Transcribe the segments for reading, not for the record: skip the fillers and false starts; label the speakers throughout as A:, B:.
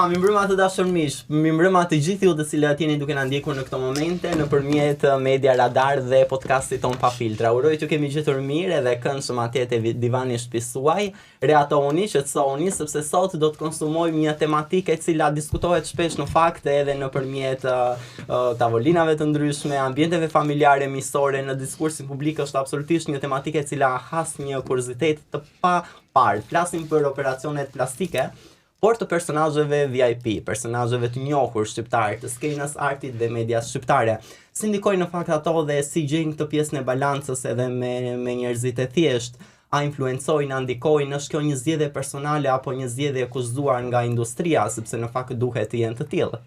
A: mbrëma të dashur miq, mbrëma të gjithë ju të cilët jeni duke na ndjekur në këto momente nëpërmjet Media Radar dhe podcastit ton Pa Filtra. Uroj që kemi gjetur mirë edhe këndshëm atje te divani i shtëpisë suaj. Rehatoni, qetësoni sepse sot do të konsumojmë një tematikë e cila diskutohet shpesh në fakt edhe nëpërmjet tavolinave të ndryshme, ambienteve familjare, miqësore, në diskursin publik është absolutisht një tematikë e cila has një kuriozitet të parë. Flasim për operacionet plastike, por të personazheve VIP, personazheve të njohur shqiptar të skenës artit dhe medias shqiptare. Si ndikojnë në fakt ato dhe si gjejnë këtë pjesën e balancës edhe me njerëzit e thjeshtë? A influencojnë, a ndikojnë, është kjo një zgjedhje personale apo një zgjedhje e kushtuar nga industria, sepse në fakt duhet të jenë të tillë?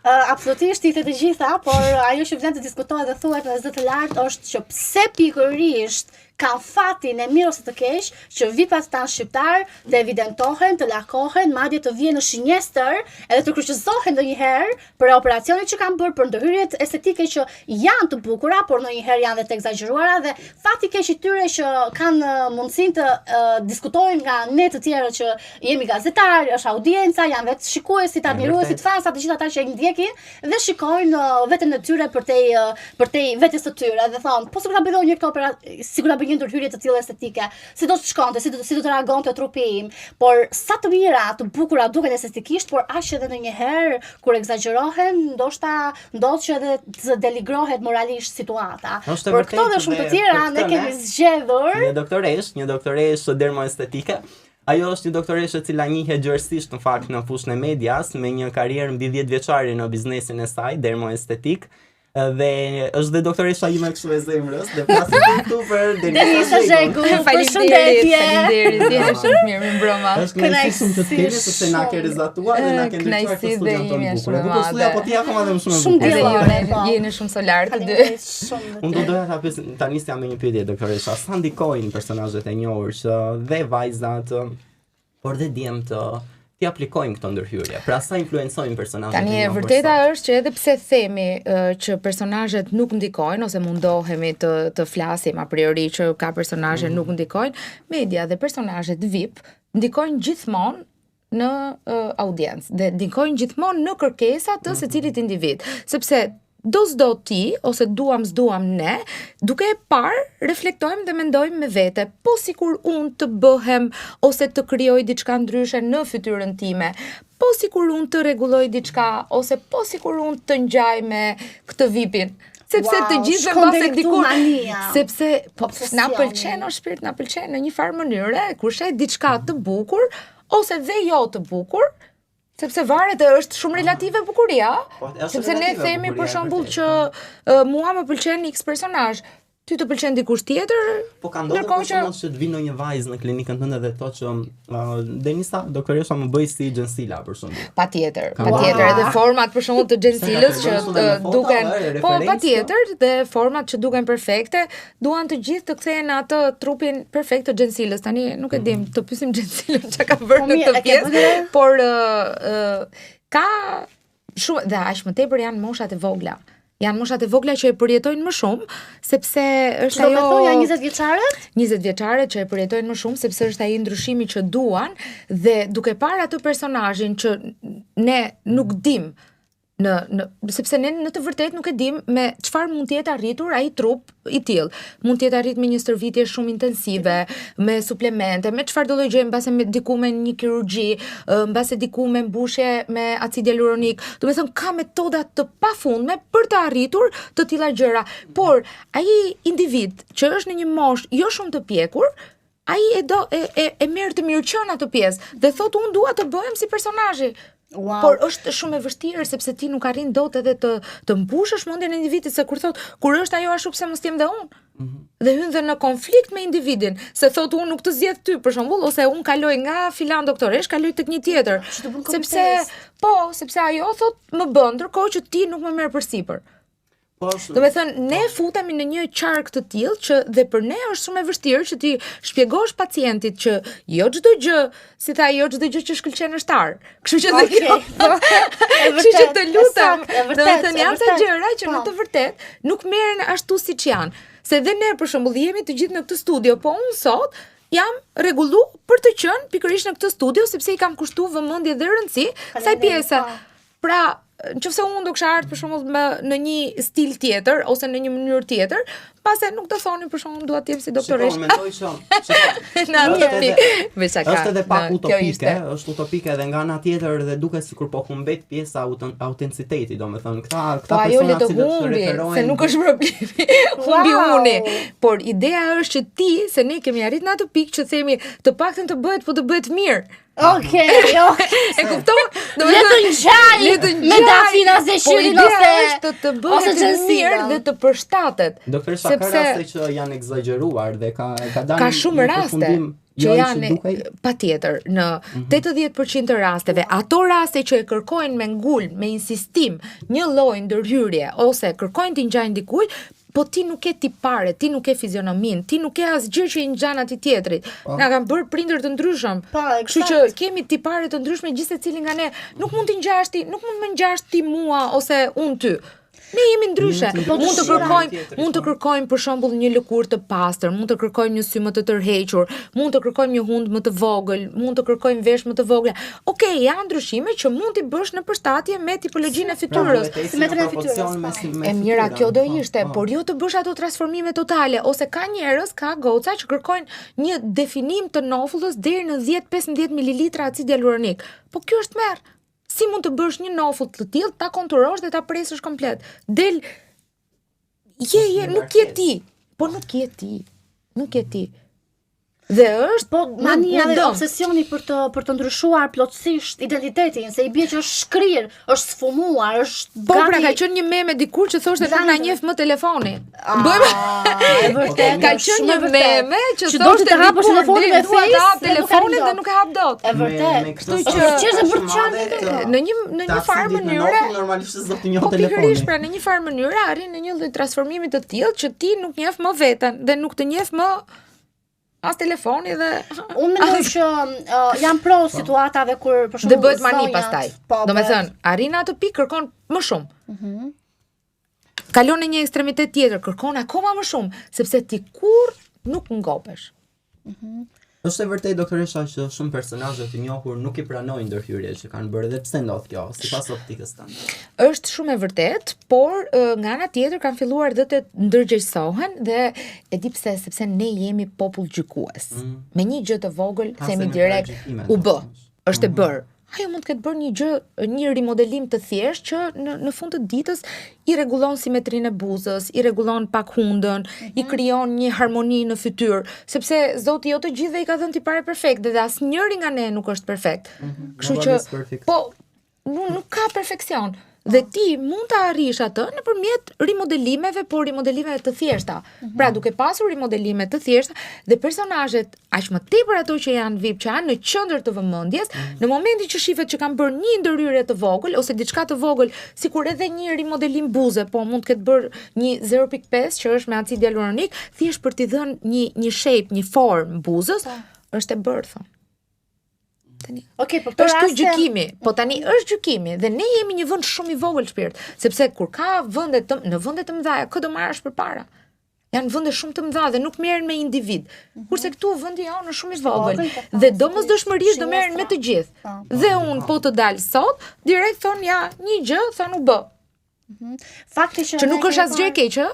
B: Absolutisht i të gjitha, por ajo që vlen të diskutohet dhe thuhet në zë të lartë është që pse pikërisht ka fatin e mirë ose të keq që VIP-at tanë shqiptar të evidentohen, të lakohen, madje të vijnë në shinjestër edhe të kryqëzohen ndonjëherë për operacionet që kanë bërë, për ndërhyrjet estetike që janë të bukura, por ndonjëherë janë dhe të egzageruara dhe fati i keq i tyre që kanë mundësinë të diskutojnë nga ne të tjerë që jemi gazetarë, është audienca, janë vetë shikuesit, admiruesit, fansa, të gjithë ata që e ndjekin dhe shikojnë veten e tyre për te vetes së tyre dhe thonë, po sikur ta bëjë një operacion, sikur ta bëjë një ndërhyrje të tillë estetike, si do të shkonte, si do të reagonte trupi im, por sa të mira, të bukura duken estetikisht, por aq edhe ndonjëherë kur egzagerohen, ndoshta ndodh që edhe të deligrohet moralisht situata. Por këto dhe shumë të tjera ne kemi zgjedhur.
A: Një doktoresh dermoestetike. Ajo është një doktoresh e cila njihet gjërësisht në fakt në fushën e medias me një karrierë mbi 10 vjeçare në biznesin e saj dermoestetik. Dhe është dhe doktoresha ime kështu e zemrës dhe flasim këtu për
B: Denisa Zhegu.
C: Faleminderit, jeni shumë mirë, mbrëma.
A: Është kënaqësi të keni sepse na ke rezatuar dhe na ke ndërtuar këtë studion tonë bukur. Bukur studia, po ti akoma dhe më shumë e bukur.
C: Edhe jeni shumë solar të dy.
A: Unë do doja ta pyes tani jam me një pyetje doktoresha, sa ndikojnë personazhet e njohur që dhe vajzat, por dhe djemt ti aplikojnë këto ndërhyrje. Pra sa influencojnë personazhet.
C: Tani e vërteta është që edhe pse themi që personazhet nuk ndikojnë ose mundohemi të flasim a priori që ka personazhe nuk ndikojnë, media dhe personazhet VIP ndikojnë gjithmonë në audiencë dhe ndikojnë gjithmonë në kërkesat të secilit individ, sepse do s'do ti, ose s'duam ne, duke e parë, reflektojmë dhe mendojmë me vete, po sikur unë të bëhem, ose të krijoj diçka ndryshe në fytyrën time, po sikur unë të rregulloj diçka, ose po sikur unë të ngjaj me këtë VIP-in. Sepse të gjithë mbase dikur, sepse na pëlqen o shpirt, na pëlqen në një farë mënyre, kur sheh diçka të bukur, ose dhe jo të bukur, sepse varet është shumë relative bukuria, sepse ne themi për shembull që mua më pëlqen X personazh, ty të pëlqen dikush tjetër?
A: Po ka ndodhur për shembull që të vinë ndonjë vajzë në klinikën tënde dhe thotë që Denisa, doktoresha më bëj si Gjensila për shembull.
C: Patjetër, edhe format për shembull të Gjensilës që duken, po patjetër, dhe format që duken perfekte, duan të gjithë të kthehen atë trupin perfekt të Gjensilës. Tani nuk e dim, të pyesim Gjensilën çka ka bërë në këtë pjesë, por ka shumë dhe aq më tepër janë moshat e vogla. Janë moshat e vogla që e përjetojnë më shumë, sepse është ajo...
B: Do me thonë janë 20 vjeçarët?
C: 20 vjeçarët që e përjetojnë më shumë, sepse është ai ndryshimi që duan, dhe duke parë atë personazhin që ne nuk dim, sepse ne në të vërtetë nuk e dim me çfarë mund të jetë arritur ai trup i tillë. Mund të jetë arrit me një stërvitje shumë intensive, me suplemente, me çfarë do lloj gjë, mbase me diku me një kirurgji, mbase diku me mbushje me acid hialuronik. Do të thënë ka metoda të pafundme për të arritur të tilla gjëra. Por ai individ që është në një moshë jo shumë të pjekur, ai e merr të mirëqen atë pjesë dhe thotë unë dua të bëhem si personazhi.
B: Wow.
C: Por është shumë e vështirë sepse ti nuk arrin dot edhe të mbushësh mendjen e individit, se kur është ajo ashtu pse mos jem dhe unë. Dhe hyn dhe në konflikt me individin, se thot unë nuk të zgjedh ty për shembull, ose unë kaloj nga filan doktoresh, kaloj tek një tjetër. Sepse ajo thot më bën, ndërkohë që ti nuk më merr përsipër. Do me thënë, ne futemi në një qark të tillë që dhe për ne është shumë e vështirë që ti shpjegosh pacientit që jo çdo gjë, si tha, jo çdo gjë që shkëlqen është ar. Kështu që kështu që të lutem, do të thënë janë ca gjëra që në të vërtet nuk merren ashtu siç janë. Se dhe ne për shembull jemi të gjithë në këtë studio, po unë sot jam rregullu për të qenë pikërisht në këtë studio sepse i kam kushtuar vëmendje dhe rëndësi kësaj pjese. Pra, nëse unë do kisha ardhur për shembull në një stil tjetër ose në një mënyrë tjetër, pastaj nuk do thoni për shembull dua të jem si doktoresh.
A: Shikoj, mendoj që është edhe pak utopike, është utopike edhe nga ana tjetër dhe duket sikur po humbet pjesa autenticiteti, domethënë këta persona që referohen
C: se nuk është problemi. Humbi uni. Por ideja është që ti, se ne kemi arrit në atë pikë që themi të paktën të bëhet, po të bëhet mirë.
B: Okej.
C: E kupton?
B: Le të ngjaj me dafinas dhe shirin
C: ose të bëhet mirë dhe të përshtatet.
A: Doktoresha, ka raste që janë egzageruar dhe ka dalë
C: ka shumë raste që janë patjetër në 80% të rasteve, ato raste që e kërkojnë me ngulm, me insistim, një lloj ndërhyrje ose kërkojnë të ngjajnë dikujt, po ti nuk ke tipare, ti nuk ke fizionomin, ti nuk ke asgjë që i ngjan atij tjetrit. Na kanë bërë prindër të ndryshëm. Kështu që kemi tipare të ndryshme gjithsecili nga ne. Nuk mund të ngjash ti, nuk mund të më ngjash ti mua ose unë ty. Ne jemi ndryshe. Mund të kërkojmë për shembull një lëkurë të pastër, mund të kërkojmë një sy më të tërhequr, mund të kërkojmë një hund më të vogël, mund të kërkojmë vesh më të vogla. Okej, janë ndryshime që mund t'i bësh në përshtatje me tipologjinë e fytyrës,
B: simetrinë e fytyrës.
C: E mira, kjo do ishte, por jo të bësh ato transformime totale, ose ka njerëz, ka goca që kërkojnë një definim të nofullës deri në 10-15 ml acid hialuronik. Po kjo është merr. Si mund të bësh një nofull të tillë, ta konturosh dhe ta presësh komplet. Del nuk je ti. Po nuk je ti. Dhe është
B: po mania dhe obsesioni për të ndryshuar plotësisht identitetin, se i bie që është shkrir, është sfumuar, është
C: po pra ka qenë një meme dikur që thoshte nuk na njeh më telefoni.
B: Bëjmë e vërtet.
C: Ka qenë një meme që
B: thoshte të hapësh telefonin me face,
C: telefonin dhe nuk e hap dot.
B: E vërtet. Kështu që ç'është për çfarë?
C: Në një farë mënyre
A: normalisht s'do të njoh telefonin.
C: Pikërisht pra në një farë mënyre arrin në një lloj transformimi të tillë që ti nuk njeh më veten dhe nuk të njeh më as telefoni dhe
B: unë mendoj që janë pro situatave kur për shembull
C: dhe bëhet mani pastaj. Domethënë, arrin atë pikë kërkon më shumë. Kalon në një ekstremitet tjetër, kërkon akoma më shumë, sepse ti kur nuk ngopesh.
A: Është e vërtetë doktoresha që shumë personazhe të njohur nuk i pranojnë ndërhyrjet që kanë bërë dhe pse ndodh kjo sipas optikës tënde?
C: Është shumë e vërtetë, por nga ana tjetër kanë filluar dhe të ndërgjegjësohen dhe e di pse, sepse ne jemi popull gjykues. Me një gjë të vogël themi direkt u bë, është e bërë. Ajo mund të ketë bërë një rimodelim të thjeshtë që në fund të ditës i rregullon simetrinë e buzës, i rregullon pak hundën, i krijon një harmoni në fytyrë, sepse Zoti jo të gjithëve i ka dhënë tipare perfekte dhe asnjëri nga ne nuk është perfekt. Kështu që po nuk ka perfeksion. Dhe ti mund të arrish atë nëpërmjet rimodelimeve, por rimodelimeve të thjeshta. Pra duke pasur rimodelime të thjeshta dhe personazhet aq më tepër ato që janë VIP, që janë në qendër të vëmendjes, në momentin që shihet që kanë bërë një ndërhyrje të vogël ose diçka të vogël, sikur edhe një rimodelim buze, po mund të ketë bërë një 0.5 që është me acid hialuronik, thjesht për t'i dhënë një shape, një formë buzës, është e bërë thonë.
B: Okej, po
C: është gjykimi, po tani është gjykimi dhe ne jemi një vend shumë i vogël shpirt, sepse kur ka vende në vende të mëdha, kë do marrësh përpara? Janë vende shumë të mëdha dhe nuk merren me individ. Kurse këtu vendi jonë është shumë i vogël dhe domosdoshmërisht do merren me të gjithë. Dhe un po të dal sot, direkt thon ja, një gjë thon u bë.
B: Fakti
C: që nuk është asgjë e keq, ë?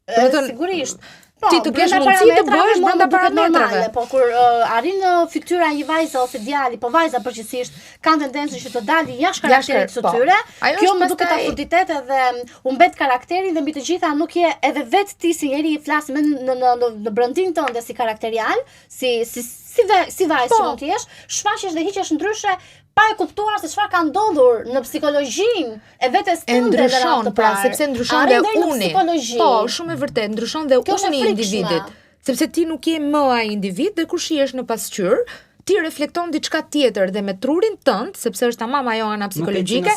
B: Do të thënë sigurisht.
C: Ti të kesh mundësi të bësh brenda parametrave,
B: po kur arrin fytyra një vajze ose djali, po vajza përgjithsisht kanë tendencën që të dalë jashtë karakterit të tyre. Kjo më duket absurditet edhe u mbet karakteri dhe mbi të gjitha nuk je edhe vetë ti si njeri i flas në brendin tënde si karakterial, si vajzë që mund të jesh, shfaqesh dhe hiqesh ndryshe pa e kuptuar se çfarë ka ndodhur në psikologjinë e vetes tënde dhe
C: ndryshon, pra sepse ndryshon dhe uni. Po, shumë e vërtet, ndryshon dhe uni i individit. Sepse ti nuk je më ai individ dhe kur shihesh në pasqyrë, ti reflekton diçka tjetër dhe me trurin tënd, sepse është tamam ajo ana psikologjike.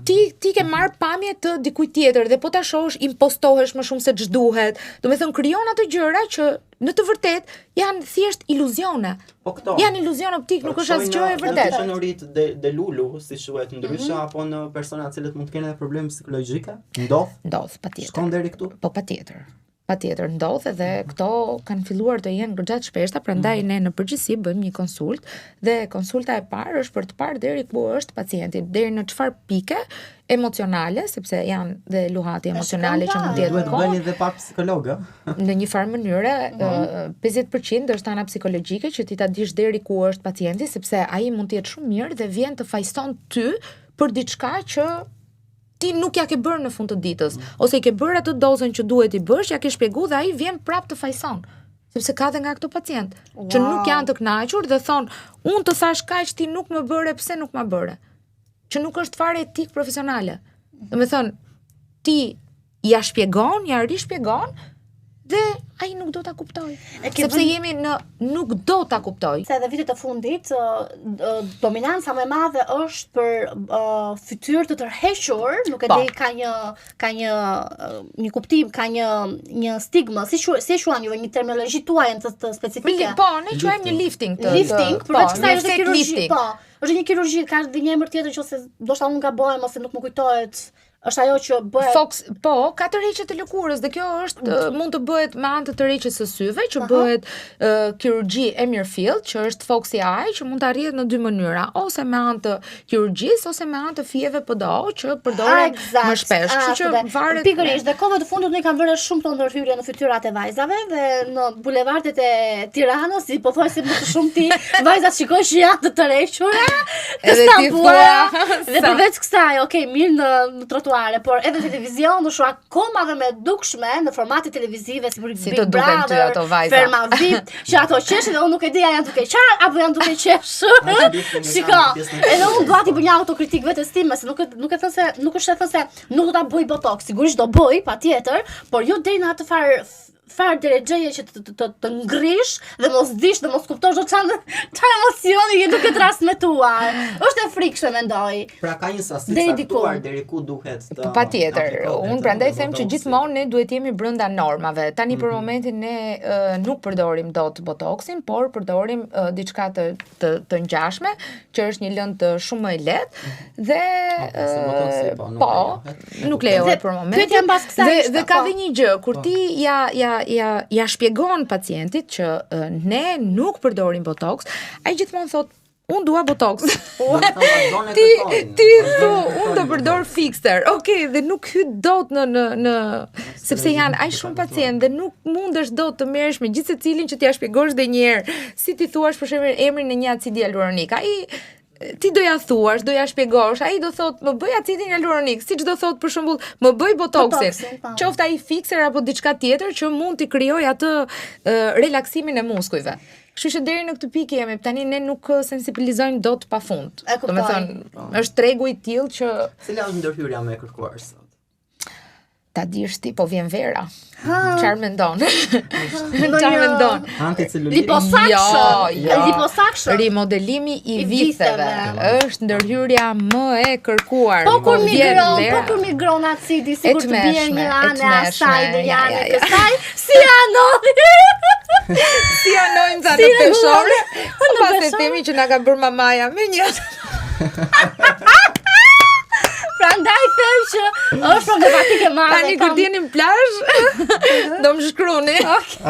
C: Ti ke marr pamje të dikujt tjetër dhe po ta shohësh impostohesh më shumë se ç'duhet. Domethënë krijon ato gjëra që në të vërtet janë thjesht iluzione.
A: Po këto.
C: Janë iluzion optik, nuk është asgjë e vërtetë.
A: Në shënorit de Lulu, si shuhet ndryshe apo në persona të cilët mund të kenë probleme psikologjike? Ndodh,
C: patjetër.
A: Shkon deri këtu?
C: Po patjetër. Patjetër ndodh edhe këto kanë filluar të jenë goxha të shpeshta, prandaj ne në përgjithësi bëjmë një konsultë dhe konsulta e parë është për të parë deri ku është pacienti, deri në çfarë pike emocionale, sepse janë dhe luhati emocionale që mund të jetë.
A: Duhet të bëni edhe pa psikologë.
C: Në një farë mënyrë, 50% është ana psikologjike që ti ta dish deri ku është pacienti, sepse ai mund të jetë shumë mirë dhe vjen të fajson ty për diçka që ti nuk ja ke bërë në fund të ditës, ose i ke bërë atë dozën që duhet i bësh, ja ke shpjeguar dhe ai vjen prapë të fajson. Sepse ka dhe nga këto pacient që nuk janë të kënaqur dhe thon, unë të thash kaq, ti nuk më bëre, pse nuk më bëre? Që nuk është fare etik profesionale. Domethënë, ti ja shpjegon, ja rishpjegon dhe ai nuk do ta kuptoj. Sepse jemi në nuk do ta kuptoj.
B: Se edhe vitet e fundit dominanca më e madhe është për fytyrë të tërhequr, nuk e di, ka një kuptim, ka një stigmë, si e quajnë juve, një terminologji tuaj të specifike.
C: Po, ne quajmë një lifting.
B: Lifting, përveç kësaj është kirurgji. Po, është një kirurgji, ka një emër tjetër që ose ndoshta unë gabojm ose nuk më kujtohet. Është ajo që bëhet
C: po, ka tërheqje të lëkurës dhe kjo është mund të bëhet me anë të tërheqjes së syve, që bëhet kirurgji e Mirfield, që është Foxy Eye, që mund të arrihet në dy mënyra, ose me anë të kirurgjisë ose me anë të fijeve PDO, që përdoren më shpesh. Kështu që varet.
B: Pikërisht, dhe kohët e fundit ne kanë vënë shumë të ndërhyrje në fytyrat e vajzave dhe në bulevardet e Tiranës, si po thoj se më të shumë ti, vajzat shikoj që janë të tërhequra, të stampuara. Dhe përveç kësaj, okay, mirë në trotuar, por edhe televizion është akoma dhe me dukshme në formate televizive si për Big Brother, Ferma VIP, që ato qeshin dhe unë nuk e di a janë duke qarë apo janë duke qeshur. Shiko, edhe unë dua t'i bëj një autokritik vetes time, se nuk është e thënë se nuk do ta bëj botox, sigurisht do bëj, patjetër, por jo deri në atë farë drejgjeje që të ngrish dhe mos dish dhe mos kuptosh do çfarë emocioni je duke transmetuar. Është e frikshme, mendoj.
A: Pra ka një sasi caktuar deri ku duhet të.
C: Patjetër. Unë prandaj them që gjithmonë ne duhet jemi brenda normave. Tani për momentin ne nuk përdorim dot botoxin, por përdorim diçka të ngjashme, që është një lëndë shumë më e lehtë dhe po, nuk lejohet për momentin. Dhe ka dhe një gjë, kur ti ja shpjegon pacientit që ne nuk përdorim botox, ai gjithmonë thot, unë dua botox. Ti thu, unë do përdor fixer. Okej, dhe nuk hyt dot në sepse janë aq shumë pacient dhe nuk mundesh dot të merresh me gjithë secilin që t'ia shpjegosh edhe një herë. Si ti thuash për shembull emrin e një acidi hialuronik. Ti do ja thuash, do ja shpjegosh, ai do thot më bëj acidin hialuronik, siç do thot për shembull më bëj botoxin. Qoftë ai fixer apo diçka tjetër që mund t'i krijoj atë relaksimin e muskujve. Kështu që deri në këtë pikë jemi, tani ne nuk sensibilizojmë dot pafund. Domethënë, është tregu i tillë që
A: cila është ndërhyrja më e kërkuar sot?
C: Ta dish ti, po vjen vera. Çfarë mendon? Çfarë mendon?
A: Anticelulitik.
B: Liposuction.
C: Rimodelimi i vitheve është ndërhyrja më e kërkuar.
B: Po kur migron acidi, sikur të bie një anë e asaj dhe janë e kësaj, si anoj.
C: Si anojmë ta në peshore. Po pas e themi që na ka bërë mamaja me një.
B: Prandaj them që është problematike madhe.
C: Tani kur jeni në plazh, do më shkruani.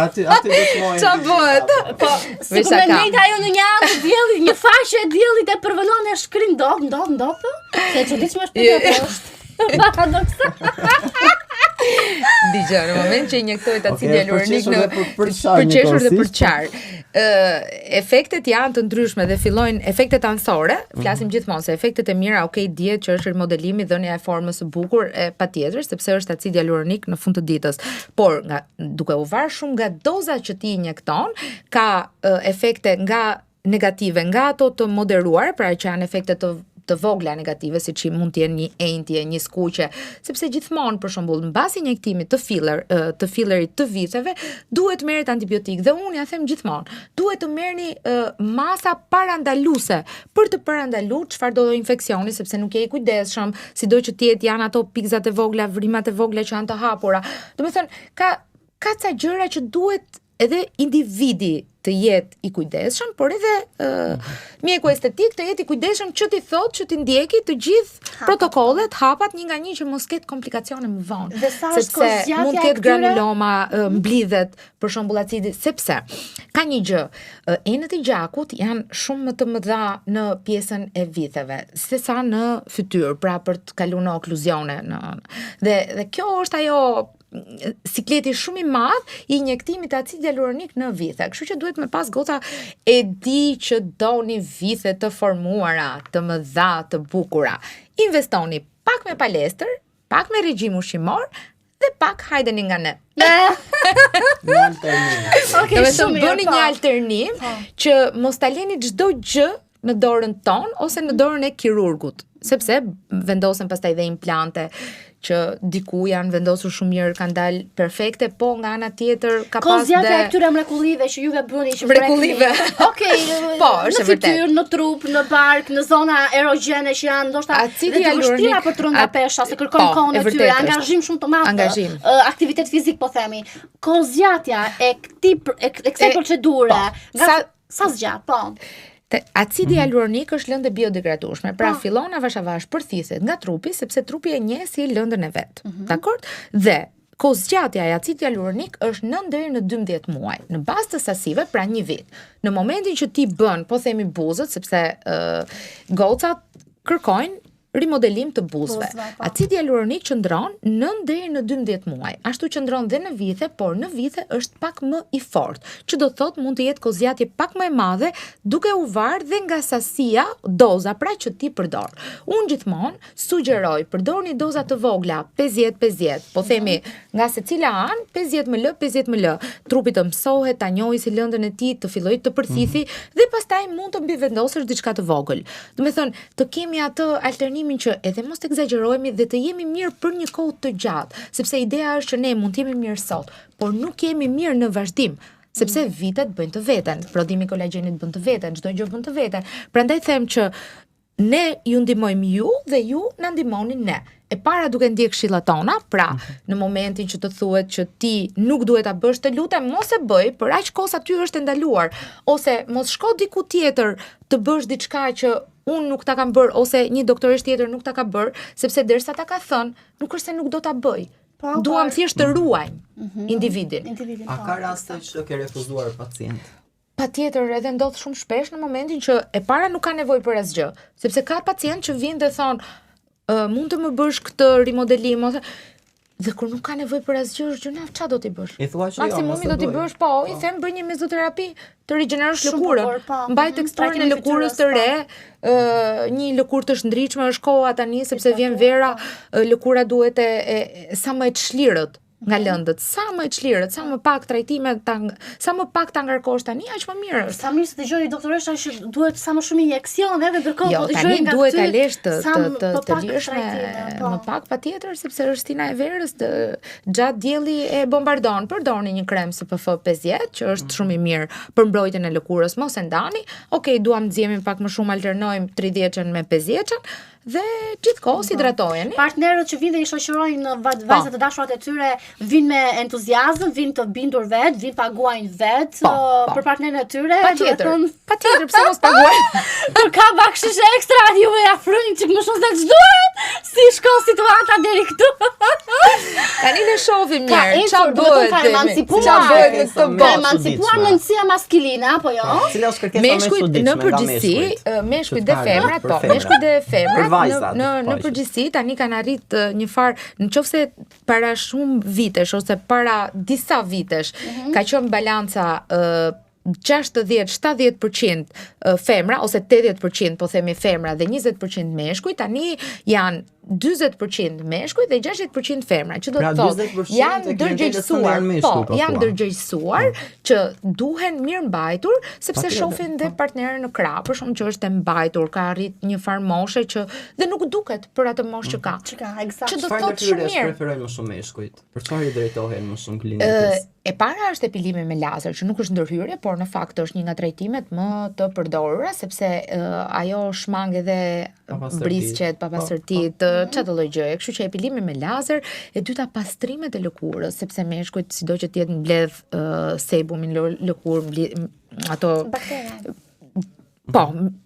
A: Aty do shmojmë.
C: Çfarë bëhet? Po,
B: sikur me nejt ajo në një anë të diellit, një faqe e diellit e përvëllon e shkrim ndop. Se çuditshme është për të.
C: Dije, në moment që injektohet acidi hialuronik në përqeshur dhe për qarë. Efektet janë të ndryshme dhe fillojnë efektet anësore, flasim gjithmonë se efektet e mira, dihet që është modelimi, dhënia e formës së bukur, patjetër, sepse është acidi hialuronik në fund të ditës. Por duke u varur shumë nga doza që ti injekton, ka efekte nga negative, nga ato të moderuar, pra që janë efekte të vogla negative, siç mund të jenë një entje, një skuqe, sepse gjithmonë për shembull mbas injektimit të fillerit të vitheve duhet merret antibiotik dhe unë ja them gjithmonë, duhet të merrni masa parandaluese për të parandaluar çfarë do infeksioni, sepse nuk je i kujdesshëm, sido që të janë ato pikzat e vogla, vrimat e vogla që janë të hapura. Domethënë ka ca gjëra që duhet edhe individi të jetë i kujdesshëm, por edhe mjeku estetik të jetë i kujdesshëm që ti thotë që ti ndjeki të gjithë protokollet, hapat një nga një që mos ketë komplikacione më vonë.
B: Dhe sa është kozgjatja
C: mund të ketë granuloma, mblidhet për shembull acidi, sepse ka një gjë, enët e gjakut janë shumë më të mëdha në pjesën e vitheve, sesa në fytyrë, pra për të kaluar në okluzione dhe kjo është ajo sikleti shumë i madh i injektimit të acidi hialuronik në vithe. Kështu që duhet me pas goca, e di që doni vithe të formuara, të mëdha, të bukura. Investoni pak me palestër, pak me regjim ushqimor dhe pak hajdeni nga ne.
B: Okay,
C: bëni një alternim që mos ta leni çdo gjë në dorën tonë ose në dorën e kirurgut, sepse vendosen pastaj dhe implante që diku janë vendosur shumë mirë, kanë dalë perfekte, po nga ana tjetër ka pas
B: kozgjatja e këtyre mrekullive që juve bëni që
C: mrekullive.
B: Okej,
C: po,
B: në fytyrë, në trup, në bark, në zona erogjene që janë ndoshta
C: acidi
B: të vështira për të rënda pesha, se kërkon kohën e tyre, angazhim shumë të madh, aktivitet fizik po themi. Kozgjatja e kësaj procedure, sa zgjat, po.
C: Acidi hialuronik është lëndë biodegradueshme, pra fillon avash përthiset nga trupi, sepse trupi e njeh si lëndën e vet. Dakor? Dhe kozgjatja e acidit hialuronik është 9 deri në 12 muaj, në bazë të sasive, pra një vit. Në momentin që ti bën, po themi buzët, sepse gocat kërkojnë rimodelim të buzëve. Acidi hialuronik qëndron 9 deri në 12 muaj. Ashtu qëndron dhe në vithe, por në vithe është pak më i fortë, që do thotë mund të jetë kozgjatje pak më e madhe, duke u varë dhe nga sasia, doza pra që ti përdor. Unë gjithmonë sugjeroj, përdorni doza të vogla, 50-50, po themi nga secila anë, 50 ml, 50 ml. Trupi të mësohet, ta njohë si lëndën e tij, të fillojë të përthithi dhe pastaj mund të mbivendosësh diçka të vogël. Do të thonë, të kemi atë alternativë që edhe mos të egzagerojmë dhe të jemi mirë për një kohë të gjatë, sepse ideja është që ne mund të jemi mirë sot, por nuk jemi mirë në vazhdim, sepse vitet bëjnë të veten, prodhimi i kolagjenit bën të veten, çdo gjë bën të veten. Prandaj them që ne ju ndihmojmë ju dhe ju na ndihmoni ne. E para duke ndjek këshillat tona, pra në momentin që të thuhet që ti nuk duhet ta bësh, të lutem mos e bëj, për aq kohë aty është ndaluar, ose mos shko diku tjetër të bësh diçka që unë nuk ta kam bërë, ose një doktoresh tjetër nuk ta ka bërë, sepse derisa ta ka thënë, nuk është se nuk do ta bëj. Duam thjesht të ruajmë individin.
A: A ka raste që ke refuzuar pacient?
C: Patjetër, edhe ndodh shumë shpesh në momentin që e para nuk ka nevojë për asgjë, sepse ka pacient që vinë dhe thonë mund të më bësh këtë rimodelim ose dhe kur nuk ka nevojë për asgjë, gjuna çfarë do t'i bësh? Maksimumi do t'i bësh, po, i them bëj një mezoterapi të rigjenerosh lëkurën. Mbaj teksturën e lëkurës të re, një lëkurë të shndritshme është koha tani sepse vjen vera, lëkura duhet sa më e çlirët nga lëndët, sa më e çlirët, sa më pak trajtime, sa më pak ta ngarkosh tani, aq më mirë është.
B: Sa mirë se dëgjoni doktoresha që duhet sa më shumë injeksion edhe ndërkohë
C: po dëgjoj nga duhet ta lesh të lirshme më pak patjetër, sepse është stina e verës, gjatë dielli e bombardon. Përdorni një krem SPF 50 që është shumë i mirë për mbrojtjen e lëkurës, mos e ndani. Okej, duam nxjemi pak më shumë, alternojmë 30-ën me 50-ën. Dhe gjithkohës hidratojeni.
B: Partnerët që vinë dhe i shoqërojnë vajzat e dashurat e tyre vinë me entuziazëm, vinë të bindur vetë, vinë paguajnë vetë për partnerën e tyre.
C: Patjetër, pse mos paguajnë?
B: Kur ka bakshish ekstra, juve ja fryn çik më shumë se ç'duhet. Si shkon situata deri këtu?
C: Tani ne shohim mirë çfarë bëhet.
B: Ka emancipuar në këtë botë. Ka emancipuar mendësia maskuline apo jo?
A: Cila është kërkesa më e çuditshme?
C: Në përgjithësi, meshkujt dhe femrat, po, meshkujt dhe femrat në përgjithësi tani kanë arrit një farë, nëse para shumë vitesh ose para disa vitesh ka qenë balanca 60-70% femra ose 80% po themi femra dhe 20% meshkuj, tani janë 40% meshkuj dhe 60% femra, që do të thotë janë dërgjegjësuar, janë dërgjegjësuar që duhen mirë mbajtur, sepse shohin dhe partnerën në krah, për shkak që është e mbajtur, ka arrit një farë moshe që dhe nuk duket për atë moshë që ka.
B: Që ka, eksakt.
C: Që do të thotë shumë mirë.
A: Preferojnë më shumë meshkujt. Për çfarë i drejtohen më shumë klinikës?
C: E para është epilimi me lazer, që nuk është ndërhyrje, por në fakt është një nga trajtimet më të përdorura, sepse ajo shmang edhe brisqet, papastërtitë, çdo lloj gjëje. Kështu që epilimi me lazer, e dyta pastrimet e lëkurës, sepse meshkujt sido që të jetë mbledh sebumin lëkurë, ato
B: Bakteria.
C: Po,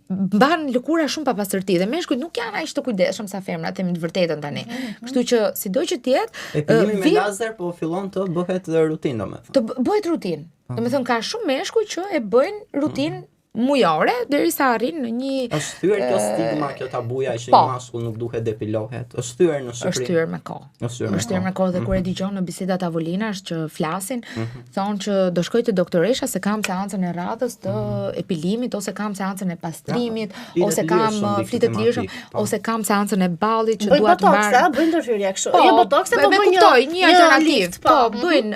C: mban lëkura shumë papastërti dhe meshkujt nuk janë aq të kujdesshëm sa femrat, themi të vërtetën tani. Kështu që sido që të jetë,
A: epilimi me lazer po fillon të bëhet rutinë, domethënë.
C: Të bëhet rutinë. Domethënë ka shumë meshkuj që e bëjnë rutinë mujore derisa arrin në një
A: Është thyer kjo stigma, kjo tabuja që një maskull nuk duhet depilohet. Është thyer në Shqipëri.
C: Është thyer me kohë. Është thyer me kohë dhe kur e dëgjon në biseda tavolinash që flasin, thonë që do shkoj te doktoresha se kam seancën e radhës të epilimit ose kam seancën e pastrimit ose kam flitë të lirshëm ose kam seancën e ballit që dua të marr.
B: Bëjnë ndërhyrje kështu. Jo botox, po bëjnë
C: një alternativë. Po, bëjnë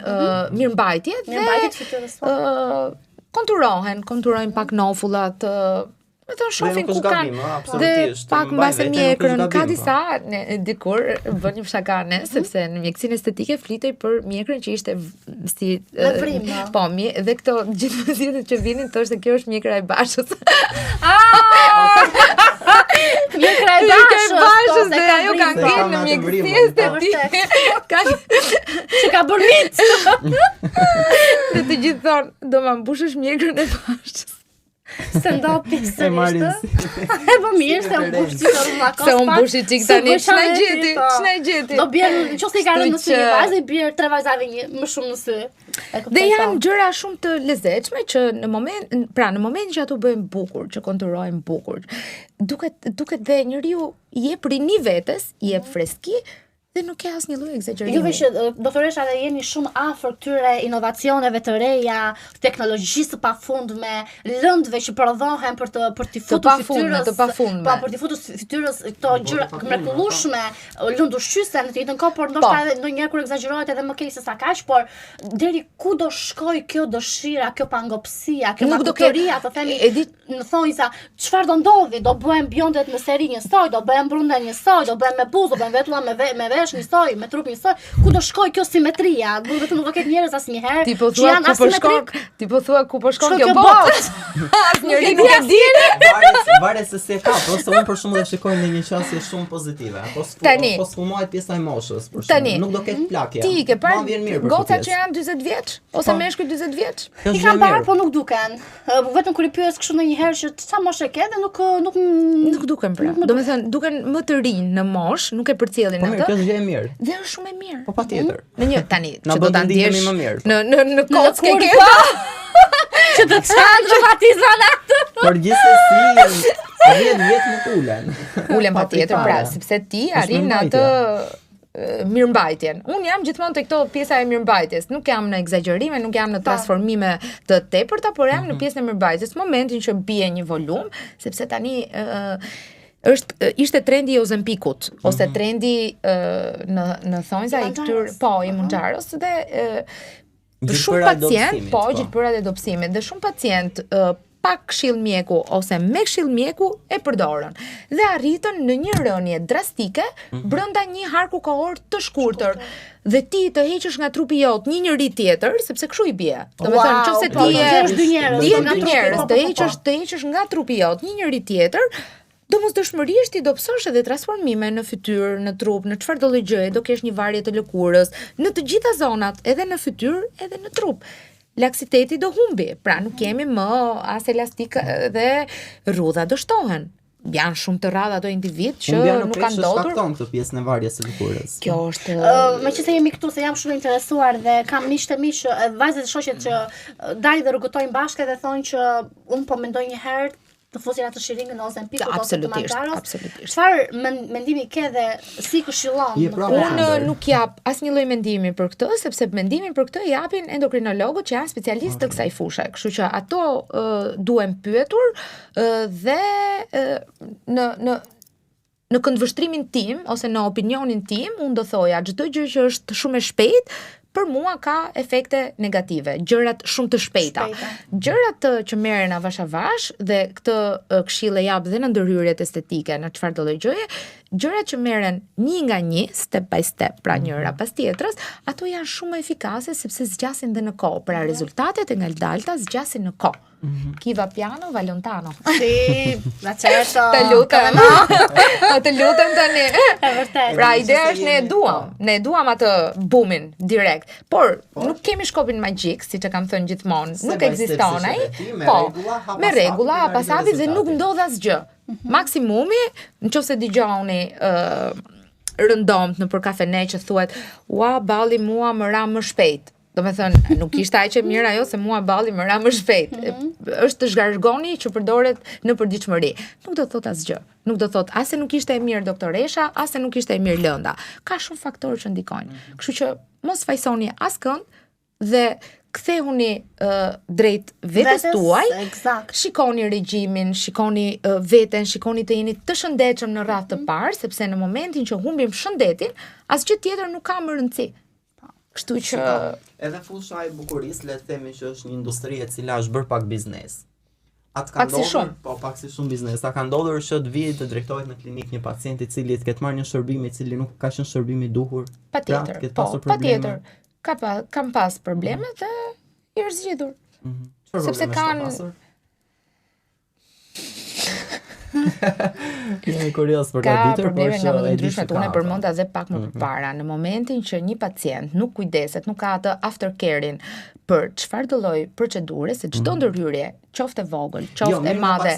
C: mirëmbajtje dhe konturojnë pak nofullat, me thënë shofin ku kanë, dhe pak mbase mjekrën, ka disa, dikur bën një fshakane, sepse në mjekësinë estetike flitej për mjekrën që ishte si... Po, dhe këto gjithë mëzitët që vinin, thoshte se kjo është mjekra e bashës.
B: Mjekra e bashës,
C: dhe ajo kanë gjenë në mjekësi estetike.
B: Që ka bërë mitë.
C: Dhe të gjithë thonë, do ma mbushësh mjekrën e bashës.
B: Se ndopi sërisht. E po mirë se unë bushi çik tani.
C: Se unë bushi çik tani, ç'na gjeti.
B: Do bjerë, nëse i ka rënë në sy një vajzë, bjerë 3 vajzave më shumë në sy.
C: Dhe janë gjëra shumë të lezetshme që në momentin që ato bëhen bukur, që konturojnë bukur, duket dhe njeriu i jep rini vetes, i jep freski. Dhe nuk ka asnjë lloj egzagerimi.
B: Juve që doktoresha dhe jeni shumë afër këtyre inovacioneve të reja, teknologjisë të pafundme, lëndëve që prodhohen për t'i futur fytyrës, po për t'i futur fytyrës këto gjëra mrekullueshme, lëndë ushqyese në të njëjtën kohë, por ndoshta edhe ndonjëherë kur egzagerohet edhe më keq se sa kaq, por deri ku do shkoj kjo dëshira, kjo pangopsia, kjo matokëria, të themi, në thonjza, çfarë do ndodhi? Do bëhen bjondet në seri njësoj, do bëhen brunda njësoj, do bëhen me buzë, do bëhen vetulla me njësoj, me trup njësoj, ku do shkoj kjo simetria? Vetëm nuk do ketë njerëz asnjëherë që janë asimetrik.
C: Ti po thua ku po shkon kjo botë? Asnjëri nuk e di.
A: Varet se si e ka, ose unë për shembull e shikoj në një qasje shumë pozitive. Po sfumohet pjesa e moshës, për shembull, nuk do ketë plakje.
C: Ti ke parë goca që janë 40 vjeç ose meshkuj 40 vjeç?
B: I kam parë, po nuk duken. Vetëm kur i pyes kështu ndonjëherë që sa moshë ke dhe nuk
C: duken pra. Domethënë duken më të rinj në moshë, nuk e përcjellin atë.
A: Gjë e mirë.
C: Dhe është shumë e mirë.
A: Po patjetër.
C: Në një tani
A: që do ta ndjesh më mirë.
C: Në kockë ke.
B: Që të çan dramatizon atë.
A: Por gjithsesi 10 vjet më ulen.
C: Ulen patjetër pra, sepse ti arrin atë mirëmbajtjen. Unë jam gjithmonë te këto pjesa e mirëmbajtjes. Nuk jam në egzagerime, nuk jam në transformime të tepërta, por jam në pjesën e mirëmbajtjes. Momentin që bie një volum, sepse tani ishte trendi i Ozempikut ose trendi në thonjza i këtyr i Mounjaros dhe shumë pacient, gjithëpërat e dobësimit dhe shumë pacient pa këshill mjeku ose me këshill mjeku e përdorën dhe arritën në një rënje drastike brenda një harku kohor të shkurtër. Dhe ti të heqësh nga trupi jot një njeri tjetër, sepse kështu i bie. Domethënë, nëse ti je dy njerëz, të heqësh nga trupi jot një njeri tjetër, domosdoshmërisht ti do pësosh edhe transformime në fytyrë, në trup, në çfarë do lloj gjëje, do kesh një varje të lëkurës, në të gjitha zonat, edhe në fytyrë, edhe në trup. Laksiteti do humbi, pra nuk kemi më as elastik dhe rrudha do shtohen. Janë shumë të rrallë ato individ që nuk kanë ndodhur.
A: Shkakton këtë pjesën e varjes së lëkurës.
C: Kjo është
B: meqenëse jemi këtu se jam shumë interesuar dhe kam miq të mi që vajzat e shoqet që dalin dhe rrugëtojnë bashkë dhe thonë që unë po mendoj një herë të fusin atë shiringën ose Ozempikut ose të Mounjaros.
C: Absolutisht.
B: Çfarë mendimi ke dhe si këshillon?
C: Unë nuk jap asnjë lloj mendimi për këtë, sepse mendimin për këtë japin endokrinologët që janë specialistë të kësaj fushë. Kështu që ato duhen pyetur dhe në këndvështrimin tim ose në opinionin tim, unë do thoja çdo gjë që është shumë e shpejt për mua ka efekte negative, gjërat shumë të shpejta. Gjërat që merren avash avash dhe këtë këshill e jap dhe në ndërhyrjet estetike, në çfarë do gjëje, gjërat që merren një nga një, step by step, pra njëra pas tjetrës, ato janë shumë efikase sepse zgjasin dhe në kohë. Pra rezultatet e ngaldalta zgjasin në kohë. Chi va piano va lontano.
B: Sì, ma certo.
C: Të lutem. Të lutem tani.
B: E vërtet.
C: Pra ideja është ne duam atë boomin direkt, por nuk kemi shkopin magjik, siç e kam thënë gjithmonë, nuk ekziston ai. Po, me rregulla, pasavi dhe nuk ndodh asgjë. Maksimumi, nëse dëgjoni rëndomt në për kafene që thuhet, "Ua, balli mua më ra më shpejt." Do me thënë, nuk ishte aq e mirë ajo se mua balli më ra më shpejt. Është zhargoni që përdoret në përditshmëri. Nuk do thot asgjë. Nuk do thot as se nuk ishte e mirë doktoresha, as se nuk ishte e mirë lënda. Ka shumë faktorë që ndikojnë. Kështu që mos fajsoni askënd dhe kthehuni drejt vetes tuaj.
B: Eksakt.
C: Shikoni regjimin, shikoni veten, shikoni të jeni të shëndetshëm në radhë të parë, sepse në momentin që humbim shëndetin, asgjë tjetër nuk ka më rëndësi. Kështu që
A: edhe fusha e bukurisë, le të themi që është një industri e cila është bërë pak biznes. Atë ka ndodhur, po pak si shumë biznes. A ka ndodhur që të vijë të drejtohet në klinikë një pacient I cili të ketë marrë një shërbim I cili nuk ka qenë shërbimi I duhur?
C: Patjetër, po, patjetër. Kam pas probleme dhe I zgjidhur. Sepse kanë
A: Jemi kurios për ta ditur, por
C: probleme nga më të ndryshme, unë përmenda edhe pak më përpara. Në momentin që një pacient nuk kujdeset, nuk ka atë aftercare-in për çfarë do lloj procedure, se çdo ndërhyrje, qoftë e vogël, qoftë e madhe.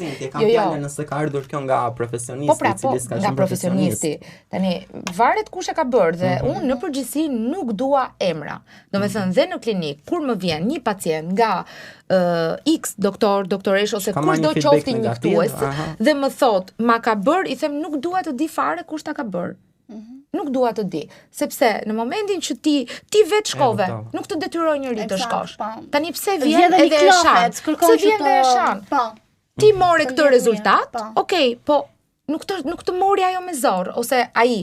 A: Jo, nëse ka ardhur kjo nga profesionisti,
C: I cili s'ka qenë profesionisti. Tani varet kush e ka bërë dhe unë në përgjithësi nuk dua emra. Domethënë dhe në klinik kur më vjen një pacient nga X doktor, doktoresh ose kushdo qoftë njoftues dhe më thot, ma ka bërë, I them nuk dua të di fare kush ta ka bërë. Nuk dua të di, sepse në momentin që ti vetë shkove, nuk të detyroj njëri të shkosh. Tani pse vjen edhe e shan? Pse vjen dhe e shan? Ti more këtë rezultat, okej, po nuk të mori ajo me zor, ose ai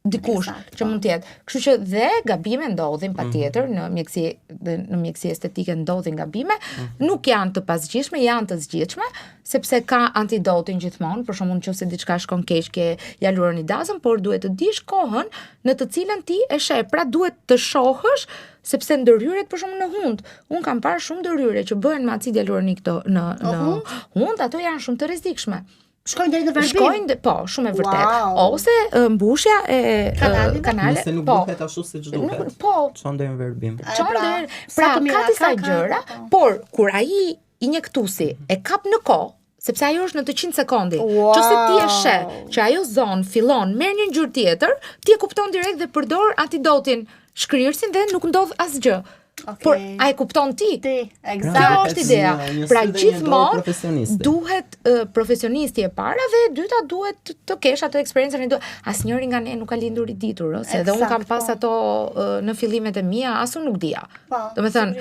C: dikush që mund të jetë. Kështu që dhe gabime ndodhin patjetër në mjekësi estetike ndodhin gabime, nuk janë të pasgjishme, janë të zgjidhshme, sepse ka antidotin gjithmonë, për shembull nëse diçka shkon keq ke hyaluronidazën, por duhet të dish kohën në të cilën ti e sheh. Pra duhet të shohësh sepse ndërhyrjet për shembull në hund. Un kam parë shumë ndërhyrje që bëhen me acid hyaluronik në hund, ato janë shumë të rrezikshme.
B: Shkojnë deri në verbim.
C: Po, shumë e vërtet. Ose mbushja e kanale.
A: Nëse nuk duhet ashtu siç duhet.
C: Po,
A: çon deri në verbim.
C: Pra ka disa gjëra, por kur ai injektuesi e kap në kohë, sepse ajo është në të 100 sekondi. Nëse ti e sheh që ajo zonë fillon merr një ngjyrë tjetër, ti e kupton direkt dhe përdor antidotin shkrirësin dhe nuk ndodh asgjë. Por a e kupton ti?
B: Eksakt.
C: Kjo është ideja. Pra gjithmonë duhet profesionisti e para dhe e dyta duhet të kesh atë eksperiencën e duhet. Asnjëri nga ne nuk ka lindur I ditur, se edhe un kam pas ato në fillimet e mia, as unë nuk dija. Domethënë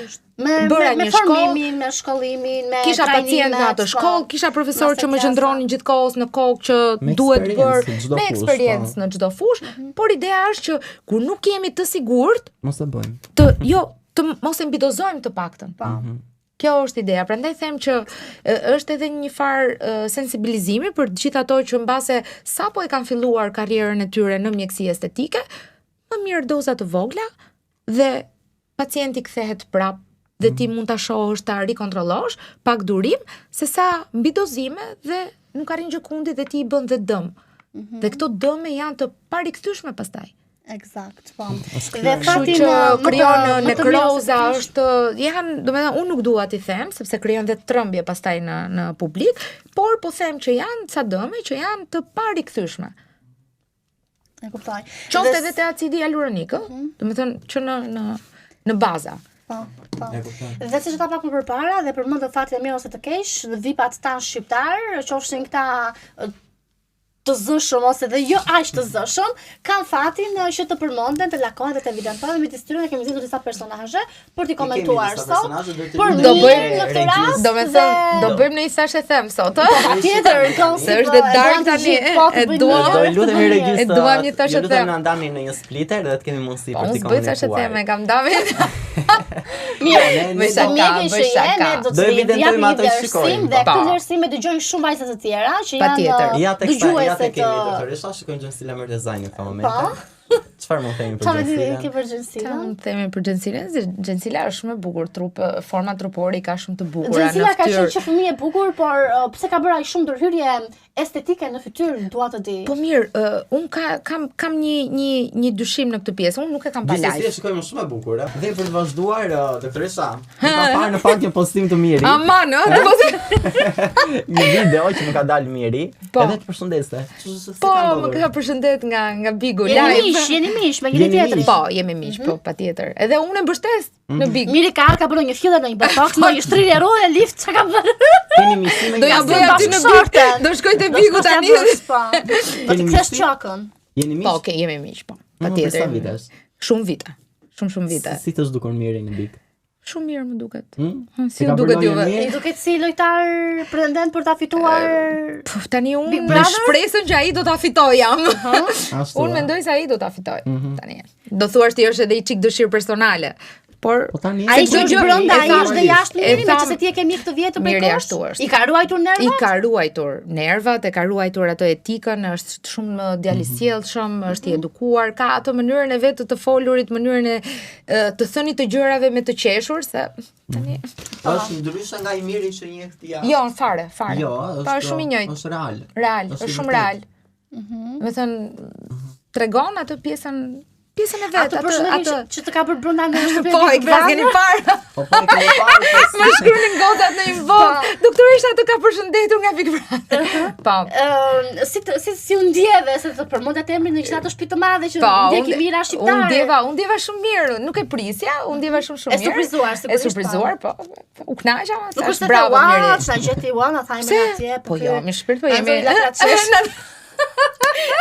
C: bëra një shkollë,
B: me shkollimin, me
C: kisha pacient në atë shkollë, kisha profesor që më qëndronin gjithkohës në kokë që duhet bërë me eksperiencë në çdo fushë, por ideja është që kur nuk jemi të sigurt,
A: mos e bëjmë.
C: Të mos e mbidozojmë të paktën. Kjo është ideja. Prandaj them që është edhe një farë sensibilizimi për të gjithë ato që mbase sapo e kanë filluar karrierën e tyre në mjekësi estetike, më mirë doza të vogla dhe pacienti kthehet prap dhe ti mund ta shohësh, ta rikontrollosh pak durim, sesa mbidozime dhe nuk arrin gjë kundi dhe ti I bën dhe dëm. Dhe këto dëme janë të parikthyer pastaj.
B: Eksakt, po.
C: Dhe fati që krijon nekroza është domethënë unë nuk dua t'i them sepse krijon dhe trembje pastaj në publik, por po them që janë ca dëme që janë të parikthyer.
B: E kuptoj.
C: Qoftë edhe te acidi hyaluronik, domethënë që në baza.
B: Po. Dhe siç ta pak më përpara dhe përmend faktin e mirë ose të keq, dhe vipat tan shqiptar, qofshin këta të zëshëm ose dhe jo aq të zëshëm, kanë fatin që të përmenden, të lakohen dhe të evidentojnë dhe midis tyre ne kemi zgjedhur disa personazhe për t'i komentuar sot. Por
C: Do bëjmë
B: në këtë rast,
C: do me thënë, do bëjmë në i thash e them sot,
B: patjetër,
C: se është dhe dark tani, e duam.
A: Do lutemi regjistë.
C: E duam një tash e
A: Lutem
C: them.
A: na ndani në një spliter dhe të kemi mundësi
C: Po
A: për
C: unë
A: t'i
C: s'bëj tash e them, e
A: komunikuar.
C: kam David.
B: Mirë,
C: Bëj shaka,
B: mjegi
C: bëj
B: që
C: shaka.
B: jene do
A: Do
B: të
A: evidentojmë
B: japim
A: ato
B: një
A: që
B: vlerësim
A: shikojmë.
B: dhe
C: Po.
B: këtë vlerësim e dëgjojnë shumë vajza të tjera që
C: Patjetër.
B: janë
A: Ja tek ja
B: dëgjuese
A: te kemi
B: të
A: doktoresha, shikojmë Gjensila Mirtezajnë në këtë moment.
B: Po.
A: Çfarë mund të themi për
B: Çfarë di
A: Gjensilën?
B: ke për Gjensilën?
C: Unë themi për Gjensilën, se Gjensila është shumë e bukur, forma trupore i ka shumë të bukura në
B: Gjensila ka qenë
C: fytyrë.
B: që fëmijë e bukur, por pse ka bërë aq shumë ndërhyrje estetike në fytyrë, dua të di.
C: Po mirë, unë kam një dyshim në këtë pjesë, unë nuk e kam pa
A: Gjithsesi e
C: live.
A: shikojmë shumë e bukur, ëh. Dhe për të vazhduar, doktoresha, ka parë në fakt një postim të Miri,
C: Aman, do të
A: një video që më ka dalë Miri,
C: Po.
A: edhe të përshëndeste.
C: Po, më ka përshëndet nga Bigu
B: Jeni
C: live.
B: mish me njëri
A: Jeni
B: tjetrin.
A: mish.
C: Po, jemi miq, po patjetër. Edhe unë e mbështes në Big.
B: Miri ka bërë një fillë në një botox, në një shtrirje rohe, lift, çka ka bërë?
A: Keni miqësi me
C: Do ja
A: Gjensilën?
C: bëj aty në Big.
B: bashkëshorte.
C: Do shkoj te Bigu tani.
B: Po. Do të kthesh qokën.
A: Jeni miq?
C: Po, okay, jemi miq, po.
A: Për sa
C: Patjetër.
A: vitesh?
C: Shumë vite. Shumë vite.
A: Si të zhdukon Miri në Big?
C: Shumë mirë më duket.
A: E
C: Si
A: ka
C: u duket
A: bërë
C: juve?
A: lojën mirë?
B: I duket si lojtar pretendent për ta fituar.
C: Po, tani unë
B: Big
C: me
B: Brother?
C: shpresën që ai do ta fitoj jam.
A: Ashtu.
C: Unë mendoj se ai do ta fitoj. Tani. Do thuash ti është edhe i çik dëshirë personale. Por
A: Po tani
B: Ai
C: Se
B: që
C: kjo
B: është
C: gjë-
B: brenda, ai
C: e tham-
B: është dhe jashtë
C: e
B: Miri, me
C: tham-
B: që se ti e ke mik të vjetë për
C: Miri
B: kohë.
C: ashtu është.
B: I ka ruajtur
C: I
B: nervat?
C: ka ruajtur nervat, e ka ruajtur ato etikën, është shumë djalë i sjellshëm, është i edukuar, ka ato mënyrën e vetë të folurit, mënyrën e të thënit të gjërave me të qeshur, se tani
A: është ndryshe nga i Miri që njeh ti ja.
C: jo, fare.
A: Jo,
C: Pa është shumë i njëjtë.
A: Është real.
C: Real,
A: Është
C: është
A: i
C: shumë
A: vërtetë.
C: real. Me thënë, tregon atë pjesën e vet,
B: Ato përshëndetje që të ka bërë brenda në shtëpinë.
C: Po, e pas keni parë.
A: Po po e kemi parë.
C: Më shkruanin gocat në një vog. Doktoresha të ka përshëndetur nga Big Brother. Po.
B: Si u ndjeve se të përmendet emrin në qytet të shtëpi të madhe që ndjeki mira shqiptare.
C: Unë ndjeva shumë mirë, nuk e prisja, unë ndjeva shumë mirë.
B: E surprizuar,
C: E
B: sigurisht.
C: surprizuar, po. U kënaqa,
B: Nuk
C: sa
B: është
C: bravo
B: ua,
C: mirë.
B: çna gjeti ua, na thajmë atje.
C: Po jo, me shpirt po jemi.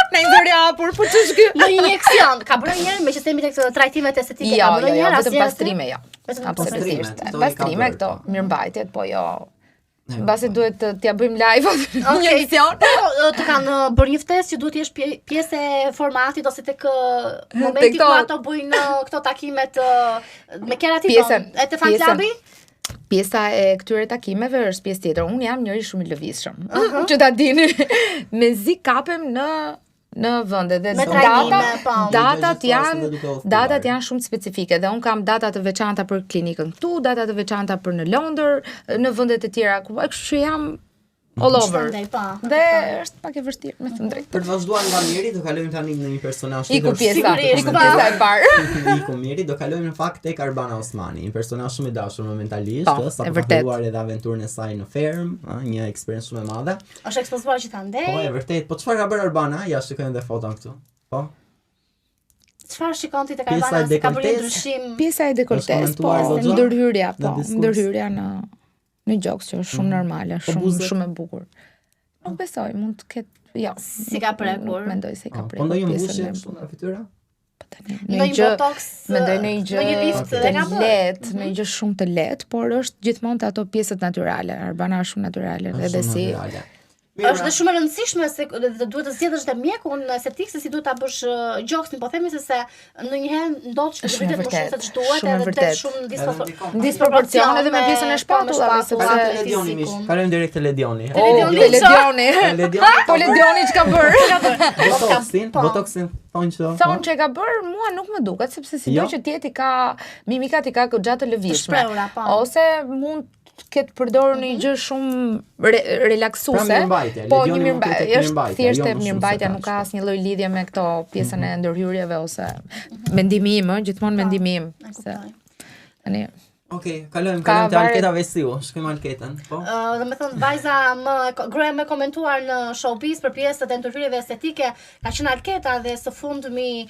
C: Në ndërja hapur, po ç'është ky?
B: Në injeksion, ka bërë një herë me që themi tek trajtimet estetike,
C: Jo,
B: ka bërë një herë
C: vetëm
B: asnjë.
C: pastrime, jo.
B: Vetëm
C: Absolutisht.
A: pastrime, këto i ka
C: Pastrime
A: bërë,
C: këto,
A: po.
C: mirëmbajtjet, po jo. Mbase duhet t'ja bëjmë live një emision.
B: Po, të kanë bërë një ftesë që duhet të jesh pjesë e formatit ose tek momenti
C: këto-
B: ku ato bëjnë këto takimet me keratin
C: Pjesën-
B: e të fan klubi.
C: Pjesa e këtyre takimeve është pjesë tjetër. Unë jam njëri shumë i lëvizshëm. Që ta dini. Mezi kapem në vende dhe
B: Me trajnime, po.
C: datat
A: Një
C: janë
A: gjë duke u thuar.
C: datat janë shumë specifike dhe un kam data të veçanta për klinikën këtu, data të veçanta për në Londër, në vende të tjera ku kështu që jam all over.
B: Shpërndaj, po.
C: Dhe është pak e vështirë, me thënë drejtë.
A: Për të vazhduar nga Miri, do kalojmë tani në një personazh
C: Iku pjesa,
B: Sigurisht,
C: iku
B: po.
C: pjesa e parë.
A: Iku Miri, do kalojmë në fakt tek Arbana Osmani, një personazh shumë i dashur momentalisht,
C: Po,
A: sa
C: e
A: ka
C: vërtet.
A: filluar edhe aventurën e saj në ferm, një eksperiencë shumë e madhe.
B: Është ekspozuar gjithandej.
A: Po, e vërtet. Po çfarë ka bërë Arbana? Ja shikojmë edhe foton këtu. Po.
B: Çfarë shikon ti tek
A: Pjesa e
B: Arbana se ka bërë një
A: dekoltes.
B: ndryshim?
C: Pjesa e dekoltes, po,
A: Është komentuar goxha
C: ndërhyrja,
A: në
C: po,
A: diskurs?
C: ndërhyrja në gjoks që është shumë normale, shumë
A: buzët?
C: shumë e bukur. Nuk besoj, mund të ketë, jo.
B: Si ka prekur?
C: Nuk mendoj se ka
A: Po
C: prekur.
A: ndonjë
C: pjesën
A: mbushje
C: e-
A: kështu nga fytyra?
B: Në një botox,
C: mendoj në një gjë
B: në një lift
C: të
B: dhe ka bërë.
C: lehtë, në një gjë shumë të lehtë, por është gjithmonë të ato pjesët natyrale. Arbana është shumë natyrale, edhe
A: Shumë
C: si
A: naturale.
B: Është dhe shumë e rëndësishme se duhet të zgjedhësh dhe mjekun estetik se si duhet ta bësh gjoksin, po themi se ndonjëherë ndodh që
C: Shumë e
B: vritet më shumë se
C: vërtet,
B: ç'duhet
C: shumë e
B: edhe të
C: vërtet.
B: shumë
C: disproporcion edhe me pjesën e shpatullave,
A: Po
C: sepse
A: te Ledioni mish. Kalojmë direkt te Ledioni.
C: O,
B: Ledioni,
C: te Ledioni.
A: Ledioni.
C: Po Ledioni ç'ka bërë?
A: Botoxin thonë që.
C: Thonë që e ka bërë, mua nuk më duket, sepse si
A: Jo?
C: do që tjetër ka mimikat i ka gjatë të lëvizshme.
B: shprehura, po.
C: Ose mund të ketë përdorur një gjë shumë relaksuese.
A: Pra mirëmbajtje,
C: Po
A: Ledioni
C: një
A: mund të
C: mirëmbajtje,
A: ketë
C: është
A: mirëmbajtje,
C: thjesht
A: jo
C: e
A: më shumë se
C: mirëmbajtja,
A: kaq,
C: nuk ka
A: po.
C: asnjë lloj lidhje me këto pjesën e ndërhyrjeve ose mendimi im, gjithmonë mendimi im.
B: E
C: Se
B: kuptoj.
C: tani
A: Okej, kalojmë
C: Ka
A: te
C: varet-
A: anketa Vesiu, shkojmë anketën, po.
B: Dhe me thënë, vajza gruaja më komentuar në showbiz për pjesët e ndërhyrjeve estetike ka qenë anketa dhe së fundmi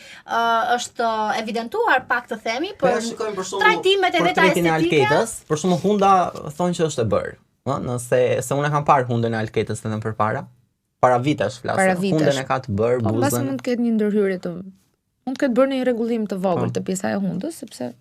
B: është evidentuar pak të themi
A: Po
B: për
A: ja shikojmë për shembull
B: trajtimet e veta
A: portretin e
B: estetike.
A: Alketës, për shembull Hunda thonë që është e bërë. Ëh, nëse se unë kam parë Hundën e Alketës edhe më përpara. Para vitesh flas.
C: Para vitesh.
A: Hundën e ka të bërë
C: Po mbas
A: buzën.
C: mund të ketë një ndërhyrje të mund të ketë bërë një rregullim të vogël të pjesa e hundës, sepse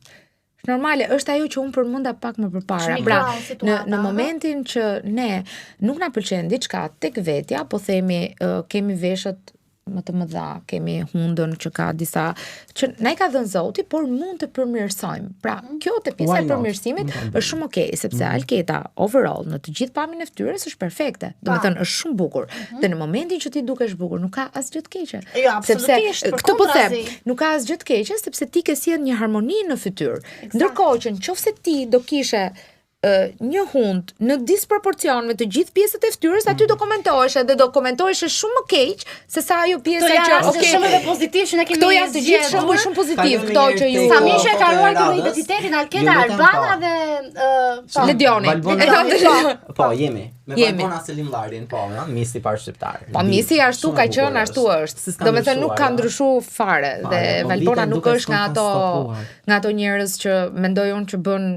C: është normale, është ajo që unë përmenda pak më përpara. Pra, në momentin që ne nuk na pëlqen diçka tek vetja, po themi kemi veshët më të mëdha, kemi hundën që ka disa që na i ka dhënë Zoti, por mund të përmirësojmë. Pra, kjo te pjesa e përmirësimit është shumë okay, sepse Alketa overall në të gjithë pamjen e fytyrës është perfekte. Domethënë është shumë bukur. Dhe në momentin që ti dukesh bukur, nuk ka asgjë të keqe.
B: Jo, absolutisht.
C: Këtë po them, nuk ka asgjë të keqe sepse ti ke sjell një harmoni në fytyrë. Ndërkohë që nëse ti do kishe një hund në disproporcion me të gjithë pjesët e fytyrës, aty do komentoheshe dhe do komentoheshe shumë më keq se sa ajo pjesa që
B: okay. Shumë edhe pozitiv që ne kemi.
C: Këto janë të gjithë shumë pozitiv, këto që ju
B: Sami që ka ruajtur me identitetin Alketa, Albana dhe
C: Ledioni.
A: Po, jemi. Me Valbona Selimllarin, po, misi par shqiptar.
C: Po misi ashtu ka qenë, ashtu është. Domethënë nuk ka ndryshuar fare dhe Valbona nuk është nga ato njerëz që mendoj unë që bën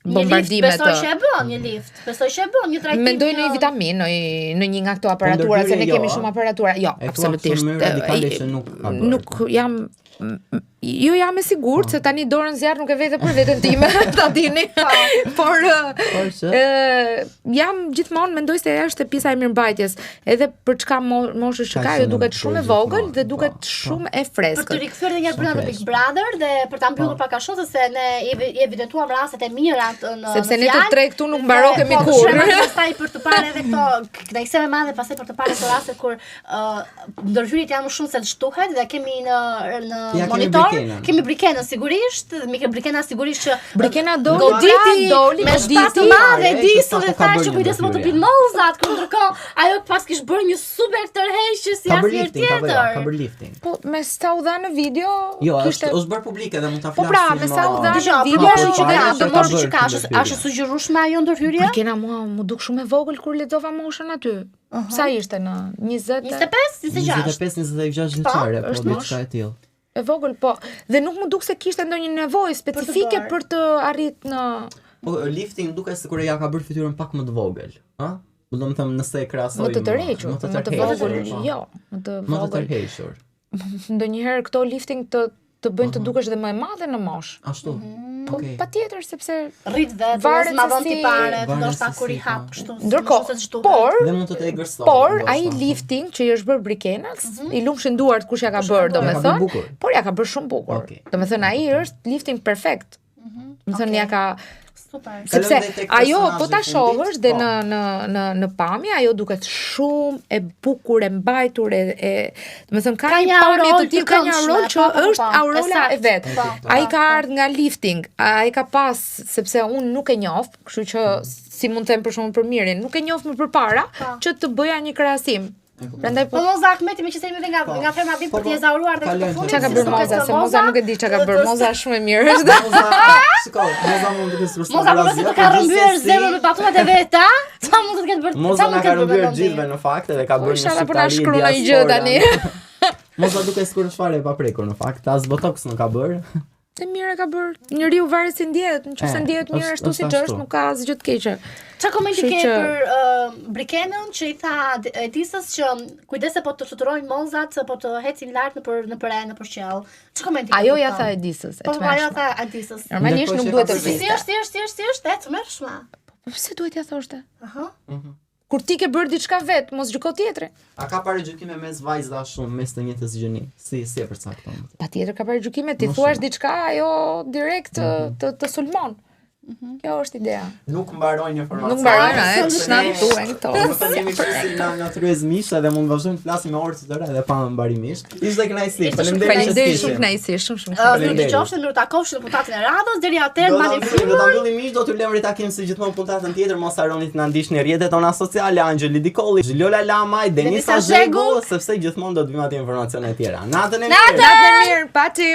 C: bombardime të.
B: Besoj që e bën një lift. Besoj që e bën një trajtim.
C: Mendoj në një vitaminë, në një nga këto aparatura, se ne kemi shumë aparatura. Jo, absolutisht. Nuk jam jo jam e sigurt se tani dorën zjarr nuk e vete për veten time, ta dini. Por jam gjithmonë mendoj se ajo është pjesa e mirëmbajtjes, edhe për çka moshës që ka, ajo duket shumë e vogël dhe duket shumë e freskët.
B: Për të rikthyer edhe një herë brenda Big Brother dhe për ta mbyllur pak ashtu se ne i evidentuam rastet e mira në
C: sepse ne të tre këtu nuk mbarokemi kurrë.
B: Pastaj për të parë edhe këto kënaqësi më madhe pastaj për të parë këto raste kur ndërhyrjet janë më shumë se ç'duhet dhe kemi në monitor kemi Brikenën sigurisht, Brikena sigurisht që
C: Brikena
B: doli me shpatë të madhe disën dhe thashë kujdes mos të pinë mozat, kur ndërkohë ajo pas kish bërë një super tërheqje si asnjëherë tjetër.
A: Ka bërë lifting.
C: Po me sa u dha në video,
A: kishte është bërë publike dhe mund ta flasë.
C: Po pra, me sa u dha në video,
B: moshë që ka, është sugjerueshme ajo ndërhyrje?
C: Brikena mu duk shumë e vogël kur lexova moshën aty. Sa ishte në 20
B: 25
A: 26 vjeçare, po diçka e tillë.
C: E vogël, po. Dhe nuk më duk se kishte ndonjë nevojë specifike për të arrit në
A: lifting duket sikur ja ka bërë fytyrën pak më të vogël, ë? Do të them nëse e krahasoj
C: më të tërhequr, më të vogël, jo, më të vogël.
A: Më të tërhequr.
C: Ndonjëherë këto lifting të bëjnë të dukesh dhe më e madhe në moshë.
A: Ashtu.
C: Po patjetër sepse
B: rrit vetë, ma vonë ti pare, ndoshta kur i hap kështu.
C: Ndërkohë, por
A: dhe mund të të egërsoj.
C: Por ai lifting që i është bërë Brikenës, i lumshin duart kush ja ka bërë, domethënë, por ja ka bërë shumë bukur. Domethënë ai është lifting perfekt. Domethënë ja ka sepse ajo po ta shohësh dhe në pamje ajo duket shumë e bukur, e mbajtur, domethënë ka një pamje të tillë, ka një rol që është aurola e vet. Ai ka ardhur nga lifting, ai ka pas sepse unë nuk e njoh, kështu që si mund të them për shkakun për mirin, nuk e njoh më përpara që të bëja një krahasim. Prandaj
B: po Moza Ahmeti më që se jemi nga femra bim për të ezauruar dhe këtë fundit.
C: Çka ka bërë Moza? Se Moza nuk e di çka ka bërë. Moza është shumë e mirë.
A: Moza mund të ketë
B: Moza po të ka rrëmbyer zemrën me batutat e veta. Sa mund të ketë bërë?
A: Moza na ka rrëmbyer gjithëve në fakt edhe ka bërë një
C: shqiptari. Po na shkruan një gjë tani.
A: Moza duket sikur është fare e paprekur në fakt. As botox nuk ka bërë.
C: Të mirë ka bërë. Njeriu varet si ndjehet, nëse ndjehet mirë ashtu siç është, nuk ka asgjë të keqe.
B: Çka komenti ke për Brikenën që i tha Edisës që kujdese po të fluturojnë mozat, po të ecin lart në qiell. Çka komenti ke?
C: Ajo ja tha Edisës,
B: Po ajo tha Edisës.
C: Normalisht nuk duhet të
B: thënë. Si është, e tmerrshme.
C: Po pse duhet ja thoshte? Aha. Kur ti ke bërë diçka vet, mos gjyko tjetrin.
A: A ka parë gjykime mes vajza shumë mes të njëjtës gjëni? Si e përcakton?
C: Patjetër ka parë gjykime, ti thuash diçka, ajo direkt të sulmon. Kjo është ideja.
A: Nuk mbarojnë informacion.
C: Nuk mbarojnë, ç'na thuan këto.
A: Ne jemi këtu në natyrës misha dhe mund vazhdojmë të flasim me orë të tëra dhe pa mbarimisht. Ishte kënaqësi.
C: Faleminderit shumë kënaqësi, shumë.
B: Faleminderit. Mirë takofsh në puntatën e radhës, deri atëherë mbani filmin.
A: Do ta mbyllim miq, do t'ju lëmë ritakim si gjithmonë puntatën tjetër, mos harroni të na ndiqni në rrjetet tona sociale, Angjeli Dikolli, Lola Lamaj, Denisa Zhegu, sepse gjithmonë do të vim atë informacione të tjera. Natën e mirë.
C: Natën e mirë, pati.